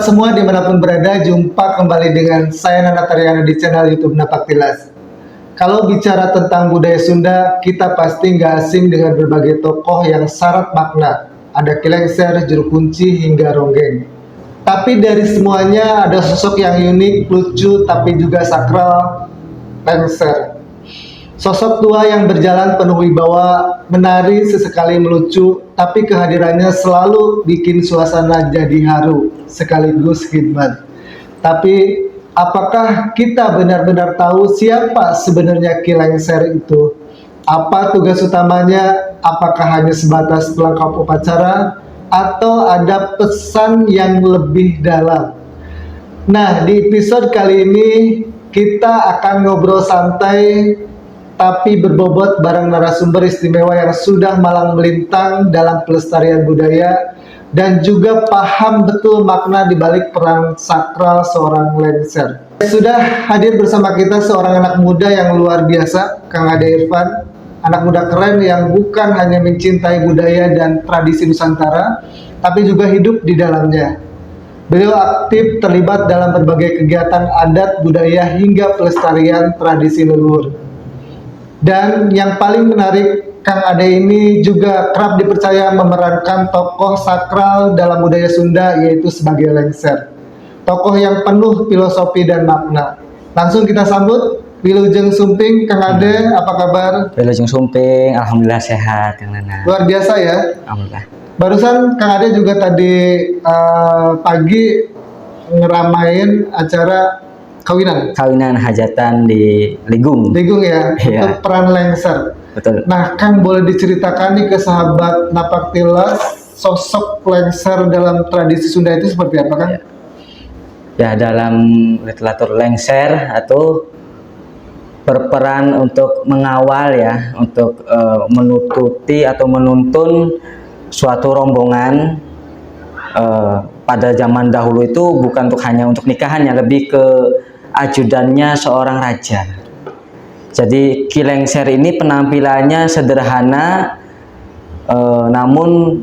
sahabat semua dimanapun berada, jumpa kembali dengan saya Nana Taryana di channel YouTube Napaktilas. Kalau bicara tentang budaya Sunda, kita pasti nggak asing dengan berbagai tokoh yang syarat makna. Ada Ki Lengser, Juru Kunci, hingga Ronggeng. Tapi dari semuanya ada sosok yang unik, lucu, tapi juga sakral, Lengser. Sosok tua yang berjalan penuh wibawa, menari sesekali melucu, tapi kehadirannya selalu bikin suasana jadi haru, sekaligus khidmat. Tapi, apakah kita benar-benar tahu siapa sebenarnya Ki Lengser itu? Apa tugas utamanya? Apakah hanya sebatas pelengkap upacara? Atau ada pesan yang lebih dalam? Nah, di episode kali ini, kita akan ngobrol santai tapi berbobot bareng narasumber istimewa yang sudah malang melintang dalam pelestarian budaya dan juga paham betul makna di balik peran sakral seorang Lengser. Sudah hadir bersama kita seorang anak muda yang luar biasa, Kang Ade Irfan, anak muda keren yang bukan hanya mencintai budaya dan tradisi Nusantara, tapi juga hidup di dalamnya. Beliau aktif terlibat dalam berbagai kegiatan adat, budaya, hingga pelestarian tradisi leluhur. Dan yang paling menarik, Kang Ade ini juga kerap dipercaya memerankan tokoh sakral dalam budaya Sunda, yaitu sebagai Lengser. Tokoh yang penuh filosofi dan makna. Langsung kita sambut Wilujeng Sumping. Kang Ade, apa kabar? Wilujeng Sumping, alhamdulillah sehat, Kang Nana. Luar biasa ya. Alhamdulillah. Barusan Kang Ade juga tadi pagi ngeramain acara kawinan hajatan di Ligung ya, iya. Untuk peran Lengser. Betul. Nah, Kang, boleh diceritakan nih ke sahabat Napaktilas, sosok Lengser dalam tradisi Sunda itu seperti apa, Kang? Ya, dalam literatur Lengser atau berperan untuk mengawal ya, untuk menututi atau menuntun suatu rombongan pada zaman dahulu itu bukan hanya untuk nikahannya, lebih ke ajudannya seorang raja. Jadi Ki Lengser ini penampilannya sederhana, namun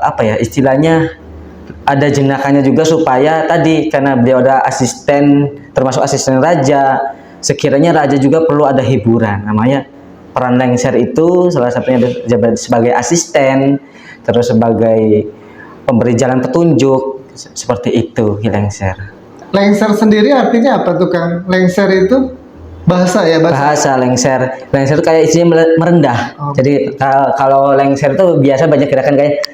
apa ya istilahnya, ada jenakannya juga supaya tadi karena beliau ada asisten, termasuk asisten raja, sekiranya raja juga perlu ada hiburan. Namanya peran Lengser itu salah satunya sebagai asisten, terus sebagai pemberi jalan petunjuk, seperti itu Ki Lengser. Lengser sendiri artinya apa tuh, Kang? Lengser itu bahasa ya? Bahasa Lengser. Lengser itu kayak isinya merendah. Jadi kalau Lengser itu biasa banyak gerakan kayak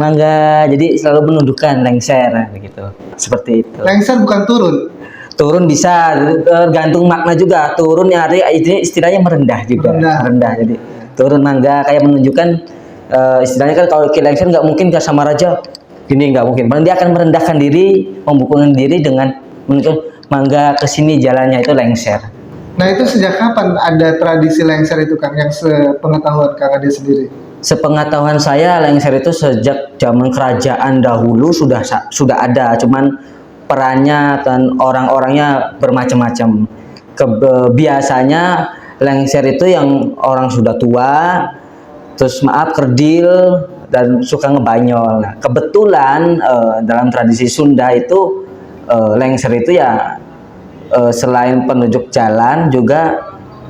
mangga, jadi selalu menundukkan Lengser begitu. Seperti itu. Lengser bukan turun. Turun bisa, tergantung makna juga. Turun yang artinya istilahnya merendah juga. Merendah. Jadi turun mangga kayak menunjukkan istilahnya kan kalau Ki Lengser nggak mungkin ke sama raja gini, nggak mungkin. Dia akan merendahkan diri, membukukan diri dengan menunjukkan mangga ke sini jalannya, itu Lengser. Nah, itu sejak kapan ada tradisi Lengser itu, Kang, yang sepengetahuan Kang Ade sendiri? Sepengetahuan saya Lengser itu sejak zaman kerajaan dahulu sudah ada, cuman perannya dan orang-orangnya bermacam-macam. Biasanya Lengser itu yang orang sudah tua, terus kerdil dan suka ngebanyol. Nah, kebetulan dalam tradisi Sunda itu Lengser itu ya selain penunjuk jalan juga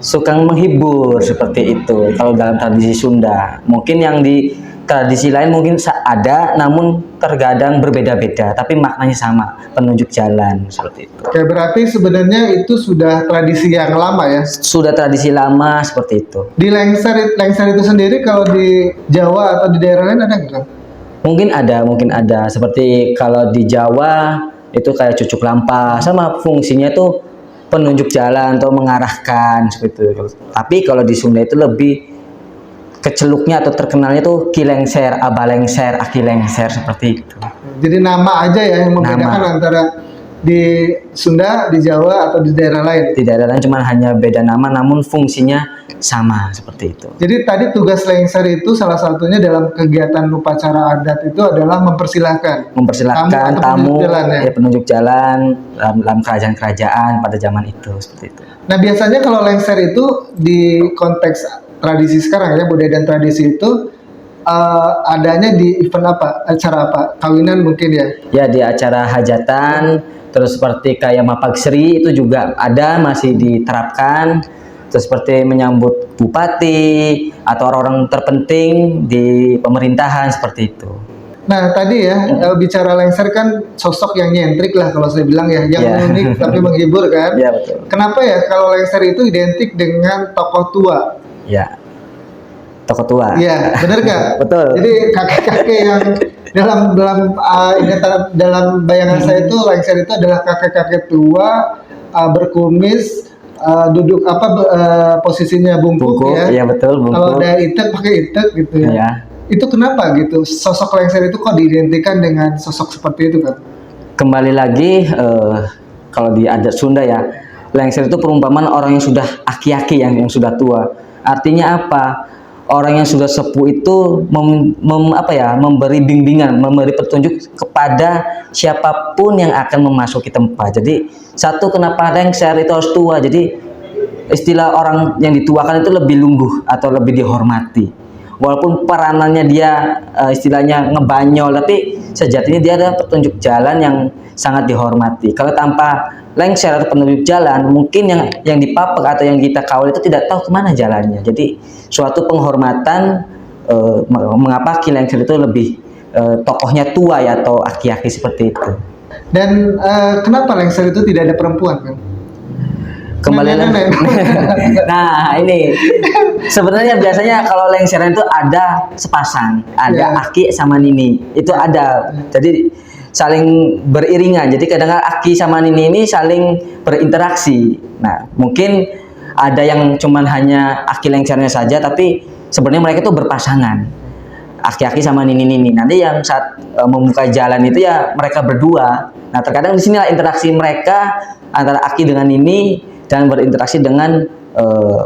suka menghibur, seperti itu. Kalau dalam tradisi Sunda, mungkin yang di tradisi lain mungkin ada, namun terkadang berbeda-beda, tapi maknanya sama, penunjuk jalan, seperti itu. Oke, berarti sebenarnya itu sudah tradisi yang lama ya? Sudah tradisi lama seperti itu. Di Lengser itu sendiri kalau di Jawa atau di daerah lain ada nggak? Mungkin ada. Seperti kalau di Jawa itu kayak cucuk lampah, sama fungsinya itu penunjuk jalan atau mengarahkan seperti itu. Tapi kalau di Sunda itu lebih keceluknya atau terkenalnya tuh Ki Lengser, Aba Lengser, Aki Lengser, seperti itu. Jadi nama aja ya yang membedakan antara di Sunda, di Jawa, atau di daerah lain? Di daerah lain cuma hanya beda nama, namun fungsinya sama, seperti itu. Jadi tadi tugas Lengser itu salah satunya dalam kegiatan upacara adat itu adalah mempersilahkan tamu penunjuk jalan dalam kerajaan-kerajaan pada zaman itu, seperti itu. Nah, biasanya kalau Lengser itu di konteks tradisi sekarang ya, budaya dan tradisi itu adanya di event apa? Acara apa? Kawinan mungkin ya? Ya di acara hajatan, terus seperti kayak Mapagsri itu juga ada, masih diterapkan. Terus seperti menyambut bupati atau orang-orang terpenting di pemerintahan seperti itu. Nah tadi ya bicara lengser kan sosok yang nyentrik lah kalau saya bilang ya, yang Ya. unik tapi menghibur kan. Ya betul. Kenapa ya kalau lengser itu identik dengan tokoh tua? Ya, tokoh tua. Iya, benar nggak? Betul. Jadi kakek-kakek yang ingatan dalam bayangan saya itu lengser itu adalah kakek-kakek tua berkumis, duduk posisinya bungkuk Bungkuk, ya. ya betul, Kalau bungkuk. ada itek pakai itek gitu ya. Ya. Itu kenapa gitu? Sosok lengser itu kok diidentikan dengan sosok seperti itu kan? Kembali lagi kalau di adat Sunda ya, lengser itu perumpamaan orang yang sudah aki-aki, yang sudah tua. Artinya apa? Orang yang sudah sepuh itu memberi bimbingan, memberi petunjuk kepada siapapun yang akan memasuki tempat. Jadi satu, kenapa lengser itu harus tua? Jadi istilah orang yang dituakan itu lebih lungguh atau lebih dihormati. Walaupun peranannya dia istilahnya ngebanyol, tapi sejatinya dia adalah petunjuk jalan yang sangat dihormati. Kalau tanpa lengser atau penunjuk jalan, mungkin yang dipapak atau yang kita kawal itu tidak tahu kemana jalannya. Jadi suatu penghormatan, mengapa Ki Lengser itu lebih tokohnya tua ya, atau aki-aki seperti itu. Dan kenapa lengser itu tidak ada perempuan kan? Kembali Nenek. Nah ini sebenarnya biasanya kalau lengseran itu ada sepasang, ada Ya. aki sama nini, itu ada. Jadi saling beriringan. Jadi kadang-kadang aki sama nini ini saling berinteraksi. Nah mungkin ada yang cuman hanya aki lengsernya saja, tapi sebenarnya mereka itu berpasangan, aki-aki sama nini-nini. Nanti yang saat membuka jalan itu ya mereka berdua. Nah terkadang di sinilah interaksi mereka antara aki dengan nini, dan berinteraksi dengan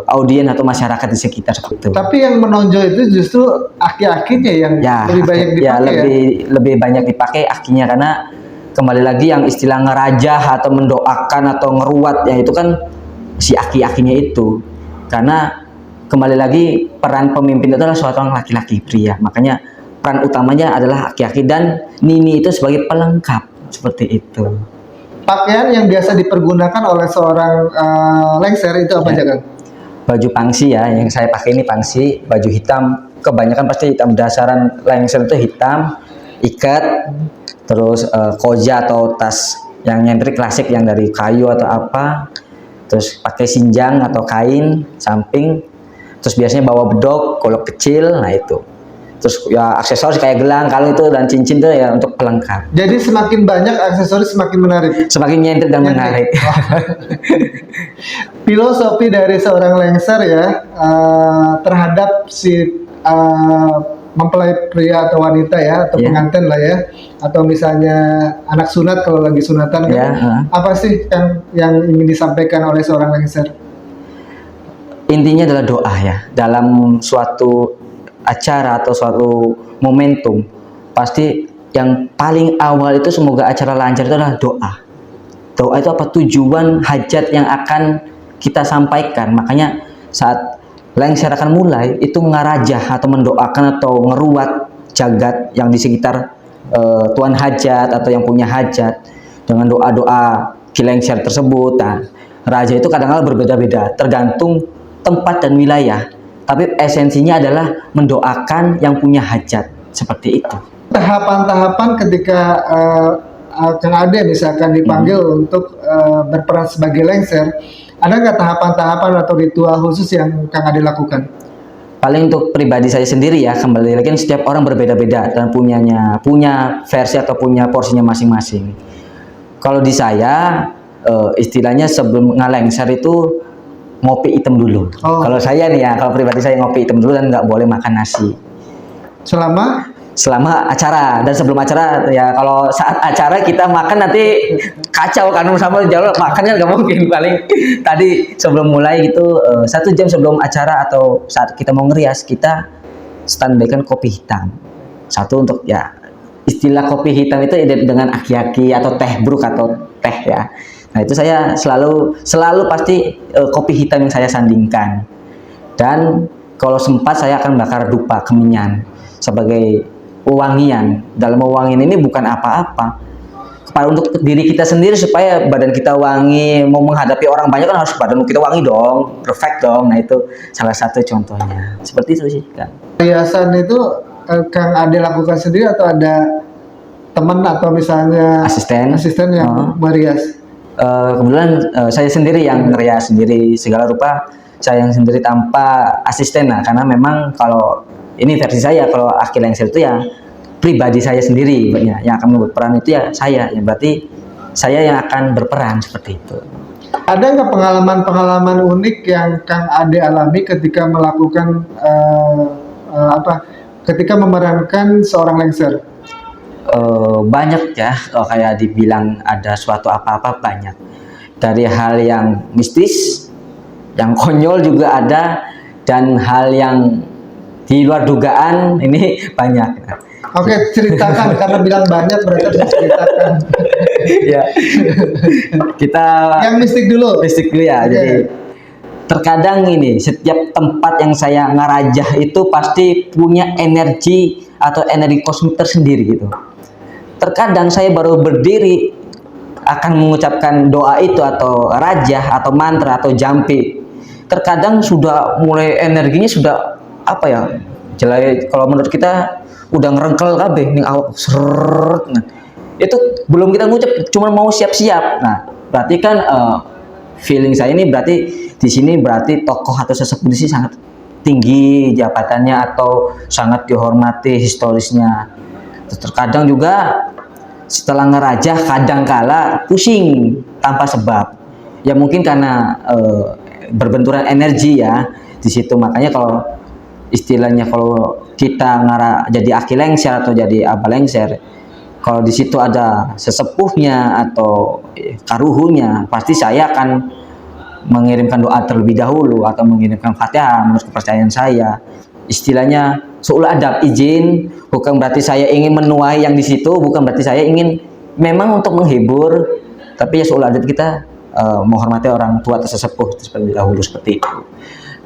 audien atau masyarakat di sekitar seperti itu. Tapi yang menonjol itu justru aki-akinya yang Ya, lebih banyak dipakai ya, ya. lebih banyak dipakai akinya, karena kembali lagi yang istilah ngerajah atau mendoakan atau ngeruat ya itu kan si aki-akinya itu. Karena kembali lagi peran pemimpin itu adalah suatu orang laki-laki, pria. Makanya peran utamanya adalah aki-aki, dan nini itu sebagai pelengkap seperti itu. Pakaian yang biasa dipergunakan oleh seorang lengser itu apa aja kan? Baju pangsi ya, yang saya pakai ini pangsi, baju hitam, kebanyakan pasti hitam, dasaran lengser itu hitam, ikat, terus koja atau tas yang nyentrik klasik yang dari kayu atau apa, terus pakai sinjang atau kain samping, terus biasanya bawa bedok, golok kecil, nah itu. Terus ya aksesoris kayak gelang, kalung itu, dan cincin itu ya untuk pelengkap. Jadi semakin banyak aksesoris semakin menarik. Semakin nyentrik dan menarik. Filosofi dari seorang lengser ya terhadap si mempelai pria atau wanita ya, atau Ya. pengantin lah ya, atau misalnya anak sunat kalau lagi sunatan kan, Ya, apa sih yang ingin disampaikan oleh seorang lengser? Intinya adalah doa ya. Dalam suatu acara atau suatu momentum, pasti yang paling awal itu semoga acara lancar itu adalah doa. Doa itu apa? Tujuan hajat yang akan kita sampaikan. Makanya saat lengser akan mulai itu ngarajah atau mendoakan atau ngeruat jagat yang di sekitar tuan hajat atau yang punya hajat dengan doa-doa Ki Lengser tersebut. Nah, raja itu kadang-kadang berbeda-beda tergantung tempat dan wilayah, tapi esensinya adalah mendoakan yang punya hajat seperti itu. Tahapan-tahapan ketika Kang Ade misalkan dipanggil untuk berperan sebagai lengser, ada nggak tahapan-tahapan atau ritual khusus yang Kang Ade lakukan? Paling untuk pribadi saya sendiri ya, kembali lagi setiap orang berbeda-beda dan punya versi atau punya porsinya masing-masing. Kalau di saya istilahnya sebelum ngalengser itu ngopi hitam dulu. Oh. Kalau saya nih ya, kalau pribadi saya ngopi hitam dulu dan nggak boleh makan nasi selama acara. Dan sebelum acara ya, kalau saat acara kita makan nanti kacau kan, sama jauh makannya nggak mungkin. Paling tadi sebelum mulai gitu 1 jam sebelum acara atau saat kita mau ngerias, kita standbykan kopi hitam satu untuk ya, istilah kopi hitam itu identik dengan aki-aki atau teh bruk atau teh ya. Nah itu saya selalu pasti kopi hitam yang saya sandingkan. Dan kalau sempat saya akan bakar dupa kemenyan sebagai wewangian. Dalam wewangian ini bukan apa-apa, untuk diri kita sendiri supaya badan kita wangi. Mau menghadapi orang banyak kan harus badan kita wangi dong, perfect dong. Nah itu salah satu contohnya. Seperti itu sih kan. Perhiasan itu Kang Ade lakukan sendiri atau ada teman atau misalnya asisten yang merias? Kebetulan saya sendiri yang ngerias sendiri segala rupa, saya yang sendiri tanpa asisten. Nah karena memang kalau ini versi saya, kalau aki lengser itu ya pribadi saya sendiri yang akan berperan, itu ya saya, yang berarti saya yang akan berperan seperti itu. Ada nggak pengalaman-pengalaman unik yang Kang Ade alami ketika melakukan ketika memerankan seorang lengser? Banyak ya, kayak dibilang ada suatu apa-apa banyak. Dari hal yang mistis, yang konyol juga ada, dan hal yang di luar dugaan ini banyak. Oke, ceritakan karena bilang banyak berarti harus ceritakan. Ya, kita yang mistik dulu. Mistik dulu ya. Jadi terkadang ini setiap tempat yang saya ngerajah itu pasti punya energi atau energi kosmik tersendiri gitu. Terkadang saya baru berdiri akan mengucapkan doa itu atau rajah atau mantra atau jampi, terkadang sudah mulai energinya sudah apa ya, jelai kalau menurut kita udah ngerengkel kabeh ning awak seret. Nah, itu belum kita ngucap, cuma mau siap-siap. Nah, berarti kan feeling saya ini berarti di sini berarti tokoh atau sesepuh di sini sangat tinggi jabatannya atau sangat dihormati historisnya. Terkadang juga setelah ngerajah kadangkala pusing tanpa sebab. Ya mungkin karena berbenturan energi ya di situ. Makanya kalau istilahnya kalau kita jadi aki lengser atau jadi aba lengser, kalau di situ ada sesepuhnya atau karuhunya, pasti saya akan mengirimkan doa terlebih dahulu atau mengirimkan Fatihah menurut kepercayaan saya. Istilahnya seolah adab izin, bukan berarti saya ingin menuai yang di situ, bukan berarti saya ingin memang untuk menghibur, tapi ya seolah adab kita menghormati orang tua atau sesepuh seperti dahulu seperti itu.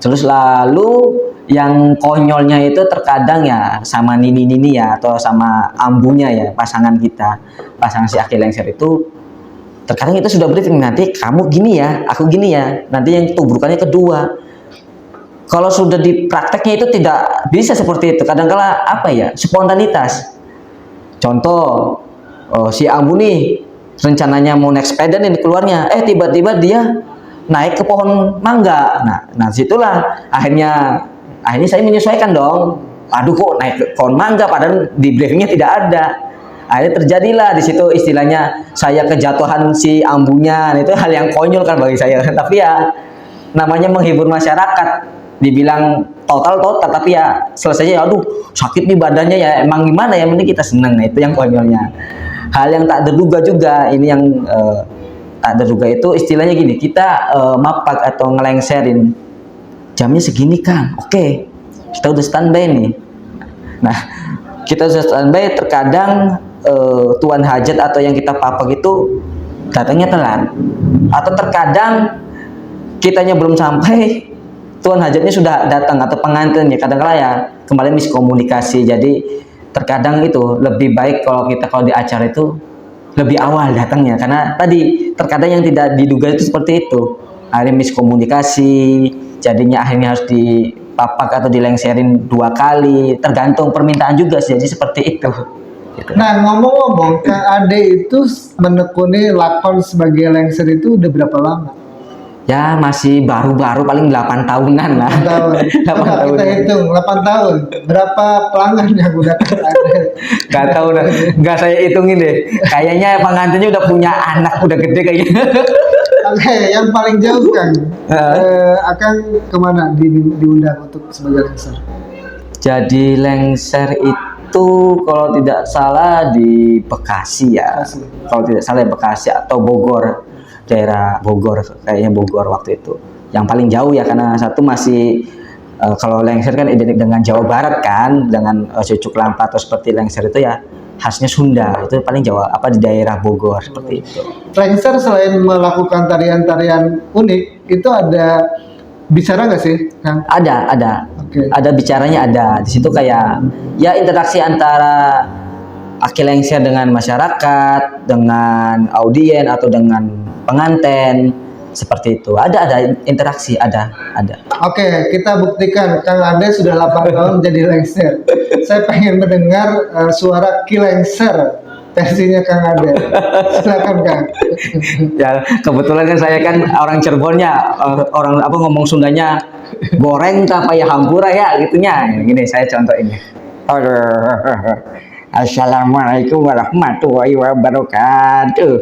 Terus lalu yang konyolnya itu terkadang ya sama nini ya atau sama ambunya ya, pasangan kita, pasangan si aki lengser itu terkadang itu sudah briefing, nanti kamu gini ya, aku gini ya, nanti yang tubrukannya kedua. Kalau sudah di prakteknya itu tidak bisa seperti itu. Kadang-kala apa ya, spontanitas. Contoh, si Ambu nih rencananya mau naik sepeda nih keluarnya, tiba-tiba dia naik ke pohon mangga. Nah situlah akhirnya saya menyesuaikan dong. Aduh kok naik ke pohon mangga, padahal di briefingnya tidak ada. Akhirnya terjadilah di situ istilahnya saya kejatuhan si Ambunya. Itu hal yang konyol kan bagi saya. Tapi ya namanya menghibur masyarakat. Dibilang total, tapi ya selesainya aduh sakit di badannya ya, emang gimana ya, mending kita seneng. Nah itu yang konyolnya. Hal yang tak terduga juga, ini yang tak terduga itu istilahnya gini, kita mapak atau ngelengserin jamnya segini kan, oke, kita udah standby nih. Nah kita udah standby, terkadang tuan hajat atau yang kita papak itu datangnya telat, atau terkadang kitanya belum sampai, tuan hajatnya sudah datang atau pengantinnya. Kadang-kala ya kembali miskomunikasi. Jadi terkadang itu lebih baik kalau di acara itu lebih awal datangnya, karena tadi terkadang yang tidak diduga itu seperti itu, akhirnya miskomunikasi, jadinya akhirnya harus dipapak atau dilengserin 2 kali, tergantung permintaan juga, jadi seperti itu. Nah ngomong-ngomong, Kang Ade itu menekuni lakon sebagai lengser itu udah berapa lama? Ya masih baru-baru, paling 8 tahunan lah. 8 tahun. 8 tahun. Kita hitung 8 tahun. Berapa pelanggan yang udah ada? Gak tahu dah. Gak saya hitungin deh. Kayaknya pengantinnya udah punya anak, udah gede kayaknya. Oke, yang paling jauh kan akan kemana diundang untuk sebagai lengser? Jadi lengser itu kalau tidak salah di Bekasi ya. Kalau tidak salah di Bekasi atau Bogor. Daerah Bogor, kayaknya Bogor waktu itu yang paling jauh ya, karena satu masih kalau lengser kan identik dengan Jawa Barat kan, dengan cucuk lampa atau seperti lengser itu ya khasnya Sunda, itu paling jauh di daerah Bogor seperti itu. Lengser selain melakukan tarian-tarian unik itu ada bicara nggak sih, Kang? Ada. Oke. Ada bicaranya ada. Di situ kayak ya interaksi antara aki lengser dengan masyarakat, dengan audien atau dengan penganten seperti itu. Ada interaksi, ada. Oke, kita buktikan Kang Ade sudah 8 tahun jadi lengser. Saya pengen mendengar suara Ki Lengser versinya Kang Ade. Silakan Kang. Ya kebetulan kan saya kan orang Cirebonnya, orang apa ngomong Sundanya goreng apa ya hampura ya gitunya. Gini saya contohin. Assalamualaikum warahmatullahi wabarakatuh.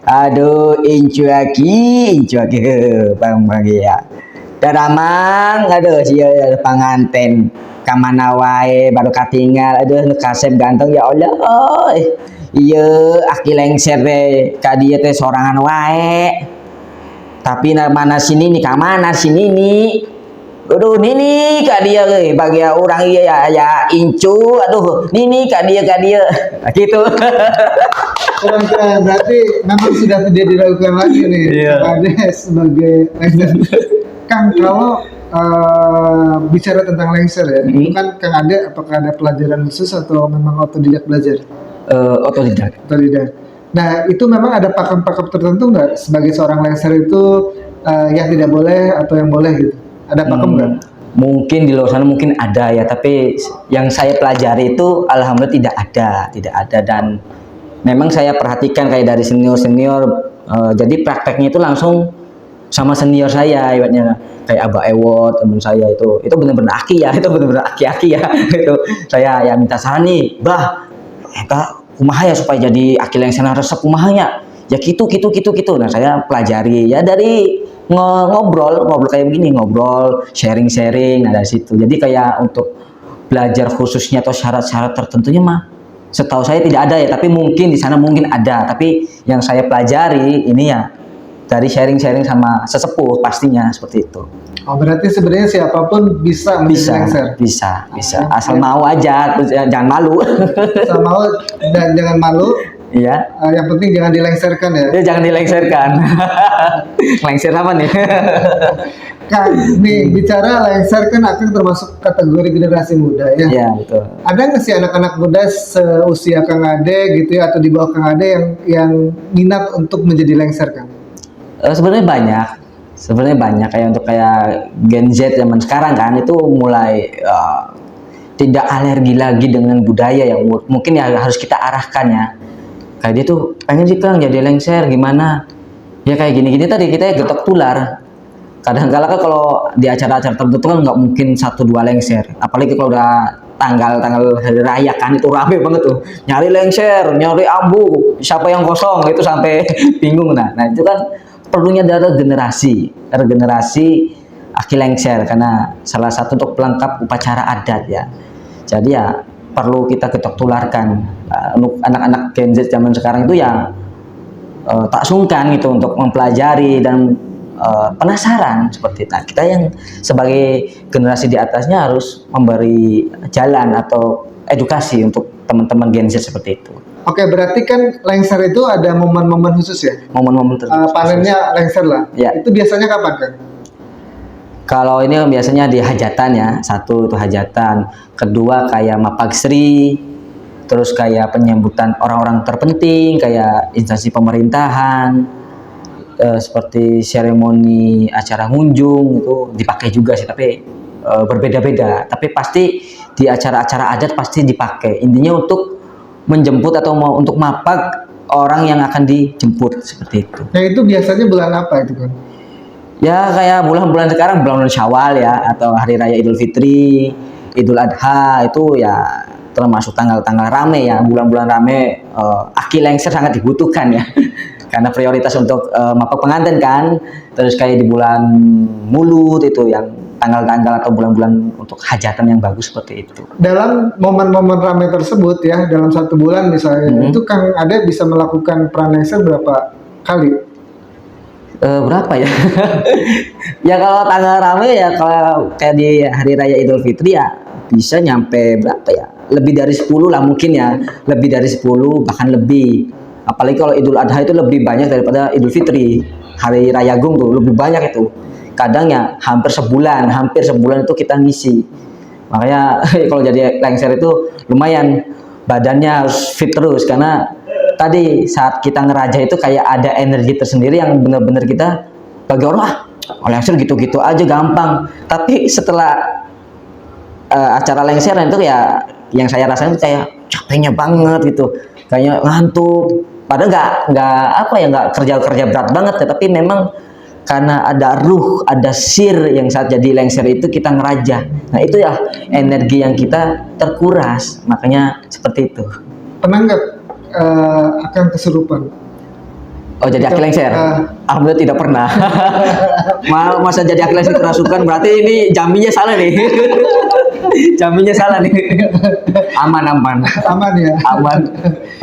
Aduh, incuaki, bang ya. Daramang, aduh sia panganten kamana wae baru katinggal, aduh kasep ganteng ya Allah. Iya, aki lengser deh, kadieu teh sorangan wae. Tapi mana sini nih, ka mana sini nih? Aduh, nini ka dia euy, bagi orang iya ya incu, aduh, nini ka dia gitu. Keren, berarti memang sudah tidak diragukan lagi nih Kang Ade sebagai lengser. Kang, kalau bicara tentang lengser ya, itu kan Kang Ade apakah ada pelajaran khusus atau memang otodidak belajar? Otodidak. Nah, itu memang ada pakem-pakem tertentu nggak sebagai seorang lengser itu yang tidak boleh atau yang boleh gitu? Ada pakem nggak? Mungkin di luar sana mungkin ada ya, tapi yang saya pelajari itu alhamdulillah tidak ada dan memang saya perhatikan kayak dari senior, jadi prakteknya itu langsung sama senior saya, ibaratnya kayak Abah Ewot teman saya itu benar-benar aki ya, itu benar-benar aki ya. Itu saya ya minta saran nih, bah, Kak, kumaha ya supaya jadi aki lengser resep kumahanya, ya gitu. Nah saya pelajari ya dari ngobrol kayak begini, ngobrol sharing. Nah dari situ jadi kayak untuk belajar khususnya atau syarat-syarat tertentunya mah setahu saya tidak ada ya, tapi mungkin di sana mungkin ada, tapi yang saya pelajari ini ya dari sharing sama sesepuh pastinya seperti itu. Oh, berarti sebenarnya siapapun bisa menjadi lengser. Bisa asal mau aja, jangan malu. Asal mau dan jangan malu. Iya. Yang penting jangan dilengserkan ya. Ya jangan dilengserkan. Lengser apa nih? Kang, nih bicara lengser kan akan termasuk kategori generasi muda ya. Iya betul. Ada nggak sih anak-anak muda seusia Kang Ade gitu ya atau di bawah Kang Ade yang minat untuk menjadi lengser Kang? Sebenarnya banyak kayak untuk kayak Gen Z zaman sekarang kan itu mulai tidak alergi lagi dengan budaya yang mungkin ya harus kita arahkan ya. Kayak dia tuh pengen sih Kang jadi lengser gimana? Ya kayak gini tadi kita ya getok tular. Kadang-kala kan kalau di acara-acara tertentu kan nggak mungkin 1-2 lengser, apalagi kalau udah tanggal hari raya kan itu rame banget tuh, nyari lengser, nyari ambu, siapa yang kosong itu sampai bingung. Nah itu kan perlunya ada regenerasi aki lengser karena salah satu untuk pelengkap upacara adat ya. Jadi ya perlu kita getok tularkan untuk anak-anak Gen Z zaman sekarang itu ya tak sungkan gitu untuk mempelajari dan penasaran seperti itu. Nah, kita yang sebagai generasi di atasnya harus memberi jalan atau edukasi untuk teman-teman Gen Z seperti itu. Oke, berarti kan lengser itu ada momen-momen khusus ya? Momen-momen tertentu. Panennya lengser lah. Ya. Itu biasanya kapan kan? Kalau ini biasanya di hajatan ya, satu itu hajatan, kedua kayak mapagsri, terus kayak penyambutan orang-orang terpenting, kayak instansi pemerintahan, seperti seremoni acara ngunjung itu dipakai juga sih, tapi berbeda-beda. Tapi pasti di acara-acara adat pasti dipakai. Intinya untuk menjemput atau mau untuk mapak orang yang akan dijemput seperti itu. Nah itu biasanya bulan apa itu kan? Ya kayak bulan-bulan sekarang bulan Syawal ya, atau hari raya Idul Fitri, Idul Adha itu ya termasuk tanggal-tanggal rame ya, bulan-bulan rame. Aki lengser sangat dibutuhkan ya karena prioritas untuk mapak pengantin kan. Terus kayak di bulan Mulut itu yang tanggal-tanggal atau bulan-bulan untuk hajatan yang bagus seperti itu. Dalam momen-momen ramai tersebut ya, dalam 1 bulan misalnya, itu Kang Ade bisa melakukan peran lengser berapa kali? Berapa ya? Ya kalau tanggal ramai ya, kalau kayak di hari raya Idul Fitri ya bisa nyampe berapa ya? Lebih dari 10 lah mungkin ya, lebih dari 10 bahkan lebih. Apalagi kalau Idul Adha itu lebih banyak daripada Idul Fitri. Hari Raya Agung tuh lebih banyak itu. kadang ya hampir sebulan itu kita ngisi. Makanya kalau jadi lengser itu lumayan badannya harus fit terus, karena tadi saat kita ngeraja itu kayak ada energi tersendiri yang benar-benar kita, bagi orang lengser gitu-gitu aja gampang, tapi setelah acara lengser itu ya yang saya rasain kayak capeknya banget gitu, kayaknya ngantuk, padahal nggak kerja berat banget, tetapi memang karena ada ruh, ada sir yang saat jadi lengser itu kita ngeraja, nah itu ya energi yang kita terkuras, makanya seperti itu. Pernah nggak akan kesurupan? Oh, jadi akil lengser? Alhamdulillah tidak pernah. Masa jadi akil lengser kerasukan, berarti ini jaminnya salah nih. Jaminnya salah nih. Aman Ya. Aman.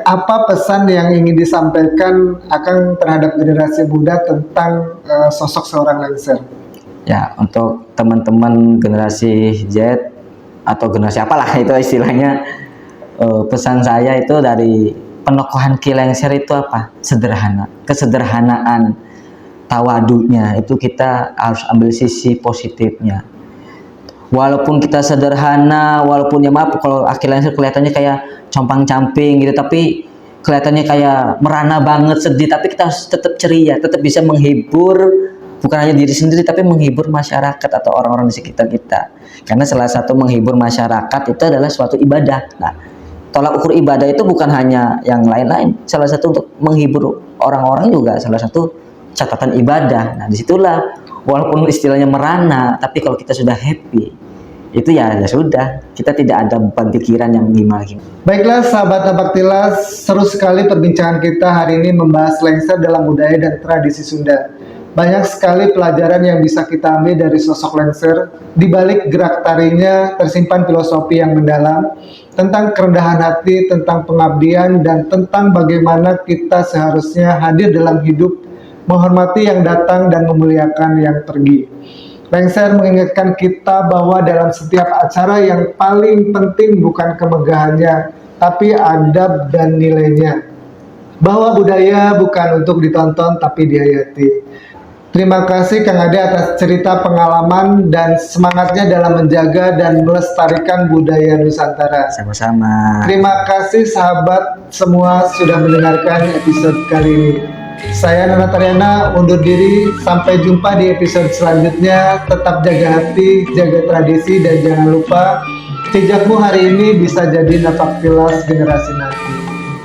Apa pesan yang ingin disampaikan akan terhadap generasi muda tentang sosok seorang lengser? Ya, untuk teman-teman generasi Z atau generasi apalah itu istilahnya, pesan saya itu dari penokohan Ki Lengser itu apa? Sederhana, kesederhanaan, tawadunya itu kita harus ambil sisi positifnya. Walaupun kita sederhana, walaupun ya maaf kalau Ki Lengser kelihatannya kayak compang-camping gitu, tapi kelihatannya kayak merana banget, sedih, tapi kita harus tetap ceria, tetap bisa menghibur bukan hanya diri sendiri tapi menghibur masyarakat atau orang-orang di sekitar kita. Karena salah satu menghibur masyarakat itu adalah suatu ibadah. Nah, tolak ukur ibadah itu bukan hanya yang lain-lain, salah satu untuk menghibur orang-orang juga salah satu catatan ibadah. Nah, disitulah walaupun istilahnya merana, tapi kalau kita sudah happy itu ya sudah, kita tidak ada beban pikiran yang gimana. Baiklah sahabat Napaktilas, seru sekali perbincangan kita hari ini membahas lengser dalam budaya dan tradisi Sunda. Banyak sekali pelajaran yang bisa kita ambil dari sosok lengser. Di balik gerak tarinya tersimpan filosofi yang mendalam tentang kerendahan hati, tentang pengabdian, dan tentang bagaimana kita seharusnya hadir dalam hidup, menghormati yang datang dan memuliakan yang pergi. Lengser mengingatkan kita bahwa dalam setiap acara yang paling penting bukan kemegahannya, tapi adab dan nilainya. Bahwa budaya bukan untuk ditonton tapi dihayati. Terima kasih Kang Ade atas cerita pengalaman dan semangatnya dalam menjaga dan melestarikan budaya Nusantara. Sama-sama. Terima kasih sahabat semua sudah mendengarkan episode kali ini. Saya Nana Tariana undur diri, sampai jumpa di episode selanjutnya. Tetap jaga hati, jaga tradisi, dan jangan lupa jejakmu hari ini bisa jadi Napaktilas generasi nanti.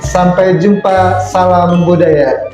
Sampai jumpa, salam budaya.